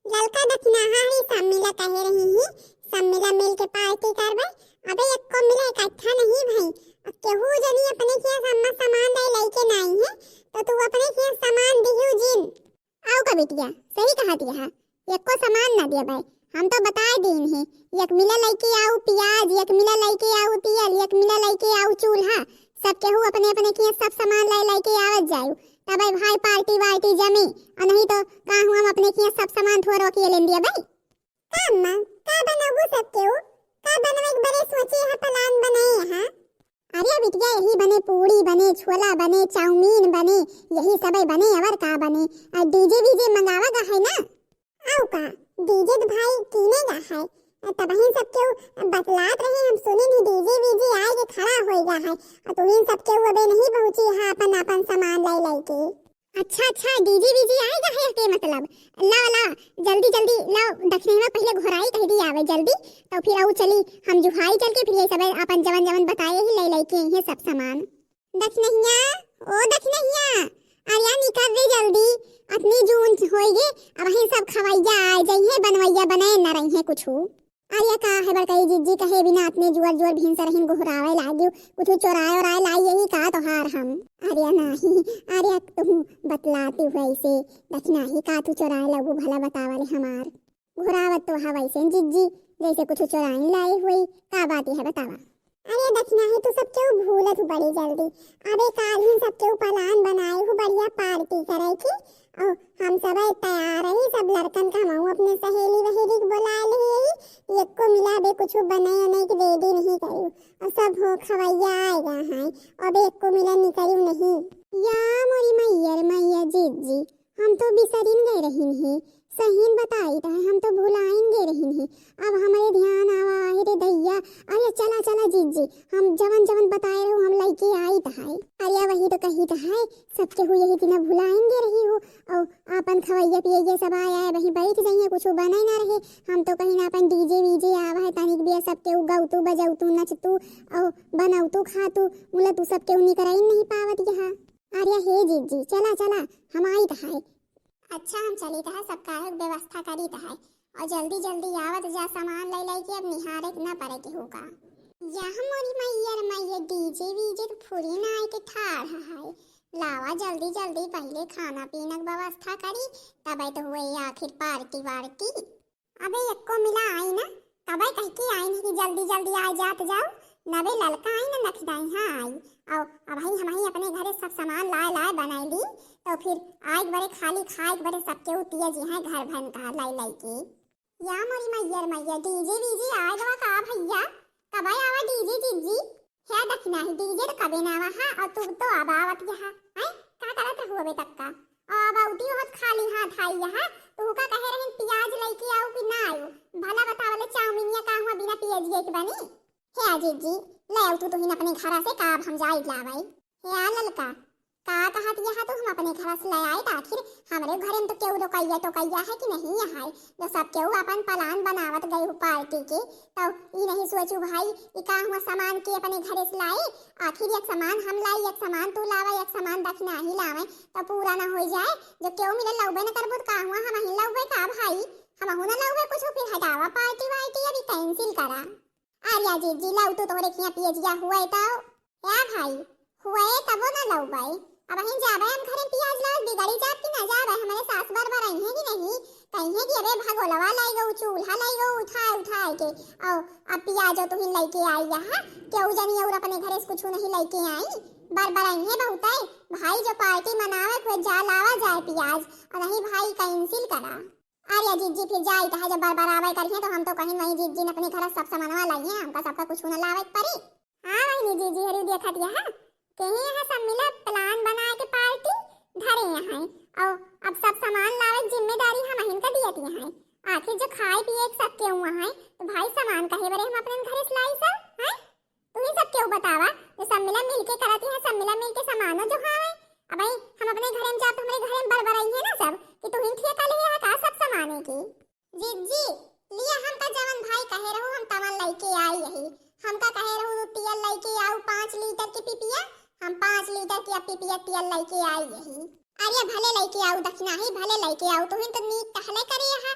ललका दक्षिणाहा ही सम्मिला कहे रही ही सम्मिला मिल के पार्टी करबे। अबे एको मिला इकट्ठा नहीं भाई, केहू जनी अपने किया सम्मा सामान ले लेके नहीं है तो तू अपने किया सामान दिहु जिन आओ का बिटिया सही कहा दिया एको सामान ना दिया भाई। हम तो बता दीन है एक मिला लेके आओ प्याज, एक मिला लेके आओ तेल, एक मिला लेके आओ चूल्हा, सब केहू अपने अपने किया सब सामान ले लेके आवत जाऊ तब भाई पार्टी वार्टी जमी और नहीं तो का हम अपने किया सब सामान थोड़ा के ले लिया भाई। अम्मा का बनाबू सब केहू का बनवे एक बड़े सोचे है प्लान बनाए हां। अरे बिटिया यही बने पूरी बने छोला बने चाउमीन बने यही सब बने और का बने डीजे बीजे मंगावा गा है ना। आओ का डीजे तो भाई कीने गा है तब ही सब केहू बतलात रहे हम सुने नहीं डीजे बीजे आए के खड़ा होई गा है और तुहिन सब केहू अबे नहीं पहुंची है अपन अपन सामान ले ले के। अच्छा डीजे बीजे आएगा है के मतलब ला जल्दी जल्दी लाओ दक्षिण में पहले घोराई कह दी आवे जल्दी तो फिर आऊ चली हम जुहाई चल के फिर ये सब अपन जवन जवन बताए ही ले लेके ये सब सामान। दक्षिणिया ओ दक्षिणिया अरे निकल रे जल्दी अपनी जून होइगे अब ही सब खवैया आ जाइए बनवैया बनाए न रही है कुछ। अरे का है बड़कई जिज्जी कहे बिना अपने जुअर भीन से रहीन घुरावे लागियो कुछ चोराए और आए लाई यही का तोहार हम। अरे नहीं अरे तुम बतलाती हुए ऐसे दक्षिणा ही का तू चोराए लगू भला बतावले हमार घुरावत तो हा वैसे जिज्जी जैसे कुछ चोराए लाई हुई का बात है बतावा। अरे दक्षिणा ही तू सब क्यों भूलत हूँ बड़ी जल्दी। अबे काल ही सब क्यों प्लान बनाए हूँ बढ़िया पार्टी करे की और हम सब तैयार रही सब लड़कन का हम अपने सहेली वहेली को बुला ली एक को मिला बे कुछ बनाए नहीं कि रेडी नहीं करी और सब हो खवैया आएगा है अब एक को मिला निकलू नहीं। या मोरी मैया जीजी हम तो बिसरिन गए रही है सहीन बताई था हम तो भुलाएंगे रही है अब हमारे ध्यान आवा है रे दैया। अरे चला जीजी हम जवन बताए रहो हम लइके आई तहाई। अरे वही तो कही तहाई सबके हुए यही दिन भुलाएंगे रही हो और अपन खवैया पिए सब आया है वही बैठ जाइए कुछ बने ना रहे हम तो कहीं ना अपन डीजे वीजे आवा है तनिक भी सबके गाउतू बजाउतू नचतू और बनाउतू खातू मुला तू सबके उन्हीं कराई नहीं पावत यहाँ। अरे हे जीजी चला हम आई तहाई। अच्छा हम चली था सब कार्य व्यवस्था करी था और जल्दी जल्दी आवत जा सामान ले ले के अब निहारे न पड़े के होगा। यहाँ मोरी मैया डीजे वीजे तो पूरी ना आए के ठाड़ है लावा जल्दी जल्दी पहले खाना पीना की व्यवस्था करी तब तो हुए आखिर पार्टी वार्टी। अबे एको मिला आई ना तब कह के आई नहीं कि जल्दी जल्दी आ जात जाओ नबे ललका आई ना नखदाई हाँ आई और अब हम ही अपने घरे सब सामान लाए बनाई ली तो फिर आज बड़े खाली खाए बड़े सबके उतिया जी हैं घर भन का लाई के। या मोरी मैया डीजे वीजे आए गवा का भैया कब आवा डीजे जीजी है दक्षिणा ही डीजे तो कबे ना आवा हां और तू तो अब आवत यहां हैं का करत हुआ बे तक्का अब उठी बहुत खाली हाथ आई यहां तू का कहे रहन प्याज लेके आओ कि ना आयो भला बतावले चाउमीनिया का हुआ बिना प्याज के बनी है जीजी ले आओ तू ही अपने घर से का हम जाई लावाई है ललका का कहत यहां तो हम अपने घर से ले आए आखिर हमरे घर में तो केहू तो कहिया है कि नहीं यहाँ जो सब केहू अपन प्लान बनावत गए पार्टी के तो ये नहीं सोचू भाई ये का हुआ सामान के अपने घर से लाए आखिर एक सामान हम लाई एक सामान तू लावा एक सामान दक्षिणा ही लावे तो पूरा ना हो जाए जो केहू मिले लौबे न करबो का हुआ हम ही लौबे का भाई हम हुना लौबे कुछ फिर हटावा पार्टी वार्टी अभी कैंसिल करा। आर्या जी लाउ तो तोरे किया पियजिया हुआ है तो या भाई हुआ है तब ना लौ भाई अब हम जाबे हम घरे प्याज लाल बिगड़ी जात की ना जाबे हमारे सास बार बार आई है कि नहीं कहीं है कि अबे भगोलवा लाई गो चूल्हा लाई गो उठा के और अब प्याज तो ही लेके आई यहाँ केहू जानी और अपने घरे से कुछ नहीं लेके आई बार आई है बहुत है भाई जो पार्टी मनावे को जा लावा जाए प्याज और नहीं भाई कैंसिल करा। अरे जीजी फिर जाई कहा जब बार आवे करिए तो हम तो कहीं वही जीजी ने अपने घर सब सामानवा लाई है हमका सबका कुछ न लावे पड़ी। हां वही जीजी हरी देखा दिया है कहीं यहाँ सब मिला प्लान बना के पार्टी धरे यहाँ और अब सब सामान लावे जिम्मेदारी हम इनका दिया थी यहाँ आखिर जो खाए पिए सब क्यों वहाँ तो भाई सामान कहे बरे हम अपने घर से लाई सब हैं तू ही सब क्यों बतावा जो सब मिला मिलके करती है सब मिला मिलके सामानो जो खावे अब भाई हम अपने घर में जाते हमारे घर में बड़बड़ाई है ना सब कि तू ही ठेका ले यहाँ का सब सामाने की जी लिया हम का जवन भाई कहे रहू हम तमन लेके आई यही हम का कहे रहू तेल लेके आओ 5 लीटर की पिपिया हम 5 लीटर की पिपिया तेल लेके आई यही। अरे भले लेके आओ दक्षिणा ही भले लेके आओ तो नीक कहले करे यहाँ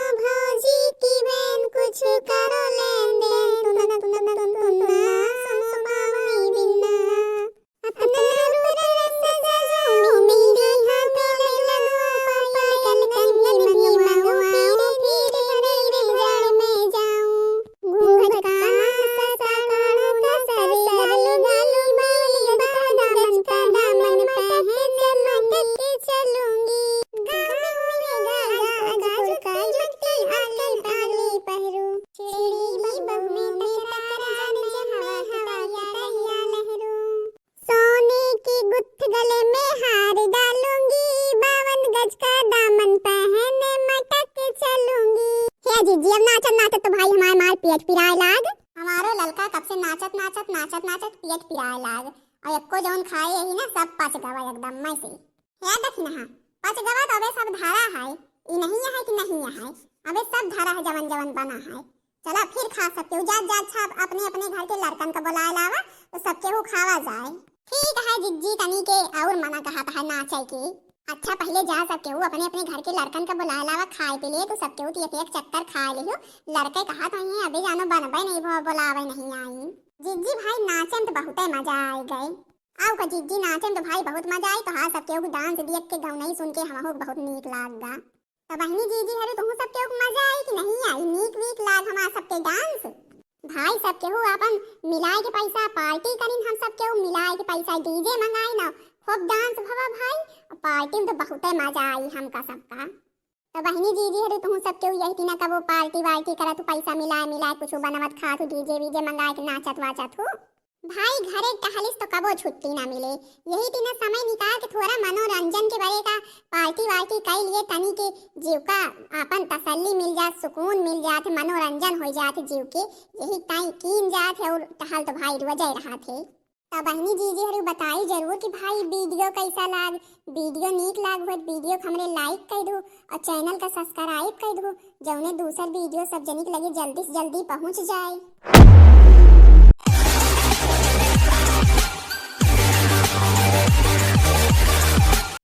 जीजी अब नाचत नाचत तो भाई हमार मार पेट पिराए लाग। हमारो ललका कब से नाचत नाचत नाचत नाचत पेट पिराए लाग और एको जौन खाए यही ना सब पच गवा एकदम मैं से। है देखी ना पच गवा तो अबे सब धारा है, ई नहीं है कि नहीं है, अबे सब धारा है जवन जवन बना है। चला फिर खा सकते हो, जात जात छाप अपने अपने घर के लड़कन को बुलाए लावा तो सबके वो खावा जाए। ठीक है जिज्जी तनी के और मना कहा है नाचे की। अच्छा पहले जा सबके हो अपने अपने घर के लड़कन का बुलाए लावा खाए पे लिए तो सबके हो एक चक्कर खाए लियो। लड़के कहा तो ये अभी जानो बनबे नहीं बुलावे नहीं आई। जिज्जी भाई नाचन तो बहुत मजा आई गए। आओ का जिज्जी नाचन तो भाई बहुत मजा आई। तो हाँ सबके हो डांस देख के गौनई सुन के हमको बहुत नीक लागा। तो बहनी जीजी हरे तुम सबके हो मजा आई कि नहीं आई, नीक वीक लाग हमारा सबके डांस। भाई सबके हो अपन मिलाए के पैसा पार्टी करीन, हम सबके हो मिलाए के पैसा डीजे मंगाई ना खूब डांस भवा भाई, पार्टी में तो बहुत मजा आई हमका सबका। तो बहनी जीजी हरे तुम सबके हो यही तीना कबो पार्टी वार्टी करा तू पैसा मिलाए मिलाए कुछ बनावत खा तू डीजे वीजे मंगाए के नाचत वाचत हो। भाई घरे टहलिस तो कबो छुट्टी ना मिले, यही तीना समय निकाल के थोड़ा मनोरंजन के बारे का पार्टी वार्टी कर लिए तनी के जीव का अपन तसल्ली मिल जात, सुकून मिल जात, मनोरंजन हो जात जीव के, यही टाइम कीन जात है और टहल तो भाई रोजे रहा थे। तो बहनी जीजी हरे बताई जरूर कि भाई वीडियो कैसा लाग, वीडियो नीक लाग हो वीडियो हमरे लाइक कर दो और चैनल का सब्सक्राइब कर दो, जौने दूसर वीडियो सब जनिक लगे जल्दी से जल्दी पहुंच जाए।